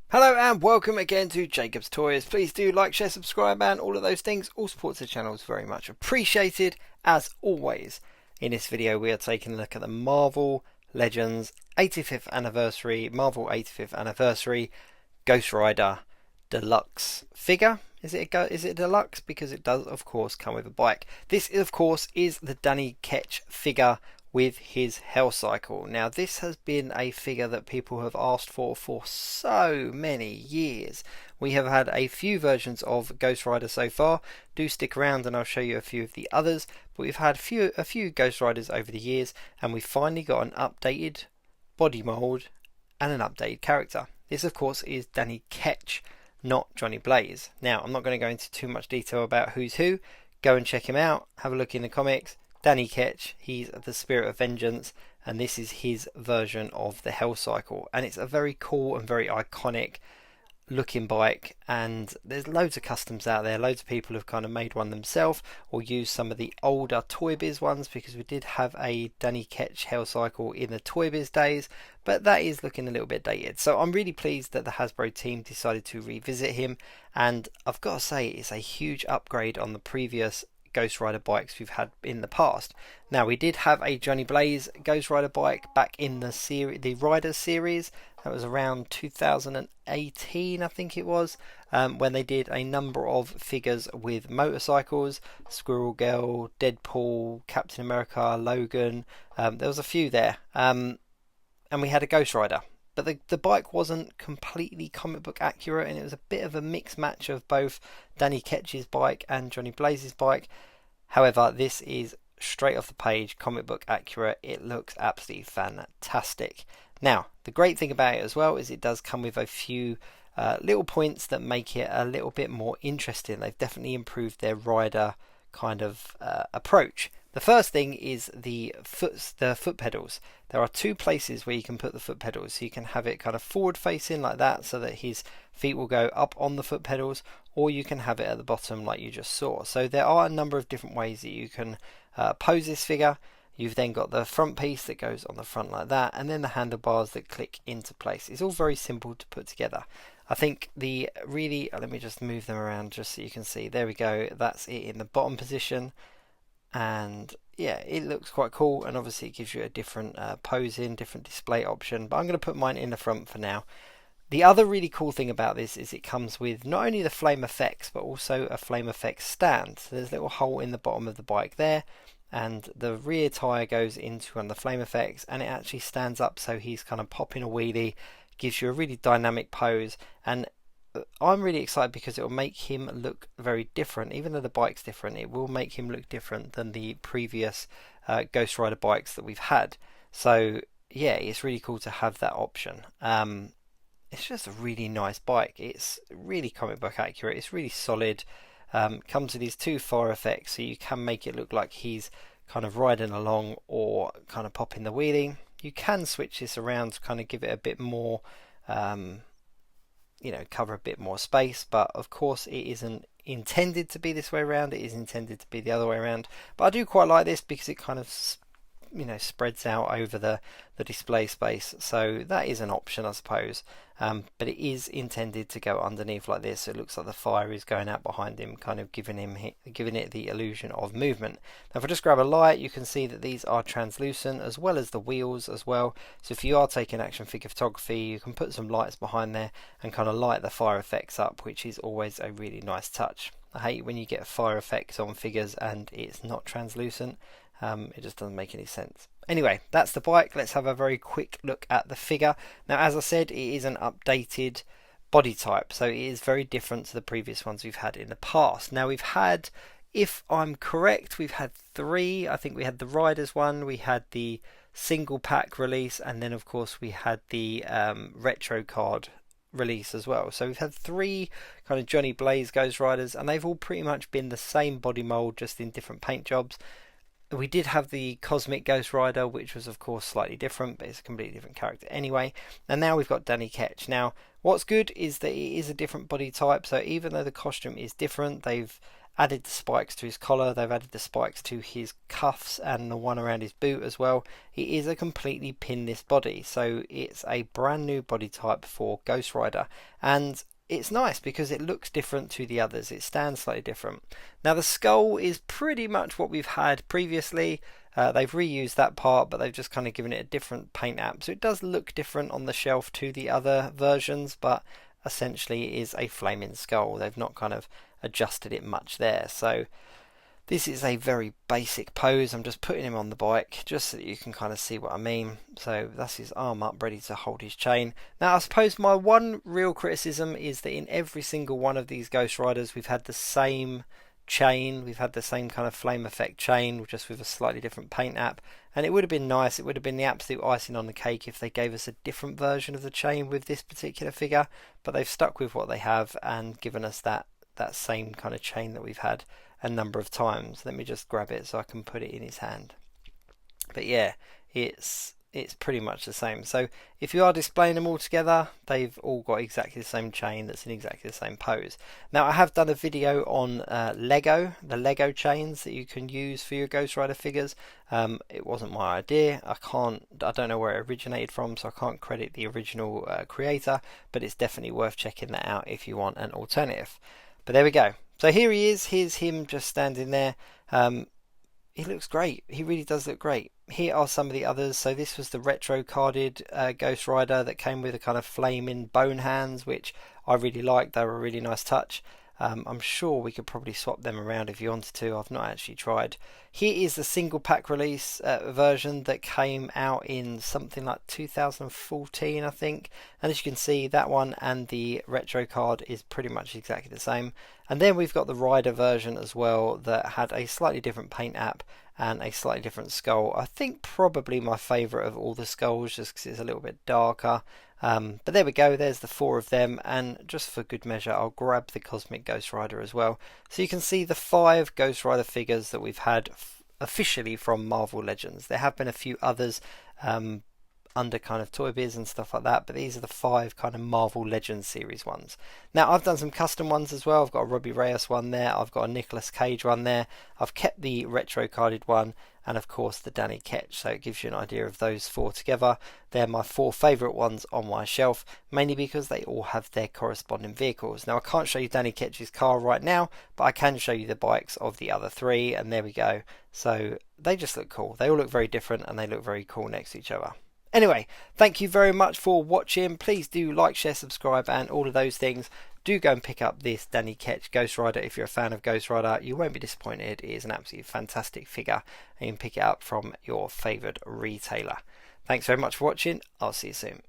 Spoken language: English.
Hello and welcome again to Jacob's Toys. Please do like, share, subscribe and all of those things. All support to the channel is very much appreciated as always. In this video we are taking a look at the Marvel Legends 85th anniversary, Marvel 85th anniversary Ghost Rider deluxe figure. Is it deluxe? Because it does of course come with a bike. This of course is the Danny Ketch figure with his Hell Cycle. Now this has been a figure that people have asked for so many years. We have had a few versions of Ghost Rider so far. Do stick around and I'll show you a few of the others. But we've had a few Ghost Riders over the years, and we finally got an updated body mould and an updated character. This of course is Danny Ketch, not Johnny Blaze. Now I'm not going to go into too much detail about who's who. Go and check him out, have a look in the comics. Danny Ketch, he's the Spirit of Vengeance, and this is his version of the Hell Cycle, and it's a very cool and very iconic looking bike, and there's loads of customs out there. Loads of people have kind of made one themselves or used some of the older Toy Biz ones, because we did have a Danny Ketch Hell Cycle in the Toy Biz days, but that is looking a little bit dated. So I'm really pleased that the Hasbro team decided to revisit him, and I've got to say it's a huge upgrade on the previous Ghost Rider bikes we've had in the past. Now we did have a Johnny Blaze Ghost Rider bike back in the Rider series. That was around 2018 I think it was, when they did a number of figures with motorcycles. Squirrel Girl, Deadpool, Captain America, Logan, there was a few there, and we had a Ghost Rider. But the bike wasn't completely comic book accurate, and it was a bit of a mixed match of both Danny Ketch's bike and Johnny Blaze's bike. However, this is straight off the page, comic book accurate. It looks absolutely fantastic. Now, the great thing about it as well is it does come with a few little points that make it a little bit more interesting. They've definitely improved their rider kind of approach. The first thing is the foot pedals. There are two places where you can put the foot pedals. So you can have it kind of forward facing like that, so that his feet will go up on the foot pedals, or you can have it at the bottom like you just saw. So there are a number of different ways that you can pose this figure. You've then got the front piece that goes on the front like that, and then the handlebars that click into place. It's all very simple to put together. I think let me just move them around just so you can see. There we go. That's it in the bottom position. And yeah, it looks quite cool, and obviously it gives you a different posing, different display option, but I'm going to put mine in the front for now. The other really cool thing about this is it comes with not only the flame effects but also a flame effects stand. So there's a little hole in the bottom of the bike there, and the rear tyre goes into one of the flame effects, and it actually stands up, so he's kind of popping a wheelie, gives you a really dynamic pose. And I'm really excited because it will make him look very different. Even though the bike's different, it will make him look different than the previous Ghost Rider bikes that we've had. So yeah, it's really cool to have that option. It's just a really nice bike. It's really comic book accurate. It's really solid. Comes with these two fire effects, so you can make it look like he's kind of riding along or kind of popping the wheelie. You can switch this around to kind of give it a bit more cover a bit more space, but of course it isn't intended to be this way around. It is intended to be the other way around, but I do quite like this because it kind of spreads out over the display space, so that is an option I suppose, but it is intended to go underneath like this, so it looks like the fire is going out behind him, kind of giving it the illusion of movement. Now if I just grab a light, you can see that these are translucent, as well as the wheels as well. So if you are taking action figure photography, you can put some lights behind there and kind of light the fire effects up, which is always a really nice touch. I hate when you get fire effects on figures and it's not translucent. It just doesn't make any sense. Anyway, that's the bike. Let's have a very quick look at the figure. Now, as I said, it is an updated body type, so it is very different to the previous ones we've had in the past. Now, we've had, if I'm correct, we've had three. I think we had the Riders one, we had the single pack release, and then of course we had the retro card release as well. So we've had three kind of Johnny Blaze Ghost Riders, and they've all pretty much been the same body mold, just in different paint jobs. We did have the Cosmic Ghost Rider, which was of course slightly different, but it's a completely different character anyway. And now we've got Danny Ketch. Now what's good is that it is a different body type, so even though the costume is different, they've added the spikes to his collar, they've added the spikes to his cuffs and the one around his boot as well. It is a completely pinless body, so it's a brand new body type for Ghost Rider, and it's nice because it looks different to the others. It stands slightly different. Now the skull is pretty much what we've had previously. They've reused that part, but they've just kind of given it a different paint app, so it does look different on the shelf to the other versions, but essentially it is a flaming skull. They've not kind of adjusted it much there. So this is a very basic pose. I'm just putting him on the bike just so that you can kind of see what I mean. So that's his arm up, ready to hold his chain. Now I suppose my one real criticism is that in every single one of these Ghost Riders we've had the same chain, we've had the same kind of flame effect chain, just with a slightly different paint app, and it would have been nice, it would have been the absolute icing on the cake if they gave us a different version of the chain with this particular figure, but they've stuck with what they have and given us that same kind of chain that we've had a number of times. Let me just grab it so I can put it in his hand. But yeah, it's pretty much the same. So if you are displaying them all together, they've all got exactly the same chain that's in exactly the same pose. Now I have done a video on the Lego chains that you can use for your Ghost Rider figures. It wasn't my idea. I don't know where it originated from, so I can't credit the original creator, but it's definitely worth checking that out if you want an alternative. But there we go. So here he is. Here's him just standing there. He looks great. He really does look great. Here are some of the others. So this was the retro carded Ghost Rider that came with a kind of flaming bone hands, which I really liked. They were a really nice touch. I'm sure we could probably swap them around if you wanted to. I've not actually tried. Here is the single pack release version that came out in something like 2014, I think. And as you can see, that one and the retro card is pretty much exactly the same. And then we've got the Rider version as well that had a slightly different paint app and a slightly different skull. I think probably my favourite of all the skulls, just because it's a little bit darker. But there we go, there's the 4 of them, and just for good measure I'll grab the Cosmic Ghost Rider as well, so you can see the 5 Ghost Rider figures that we've had officially from Marvel Legends. There have been a few others under kind of Toy Biz and stuff like that, but these are the 5 kind of Marvel Legends series ones. Now I've done some custom ones as well. I've got a Robbie Reyes one there, I've got a Nicolas Cage one there, I've kept the retro carded one, and of course the Danny Ketch, so it gives you an idea of those 4 together. They're my 4 favourite ones on my shelf, mainly because they all have their corresponding vehicles. Now I can't show you Danny Ketch's car right now, but I can show you the bikes of the other 3, and there we go. So they just look cool. They all look very different and they look very cool next to each other. Anyway, thank you very much for watching. Please do like, share, subscribe and all of those things. Do go and pick up this Danny Ketch Ghost Rider if you're a fan of Ghost Rider. You won't be disappointed. It is an absolutely fantastic figure and you can pick it up from your favoured retailer. Thanks very much for watching. I'll see you soon.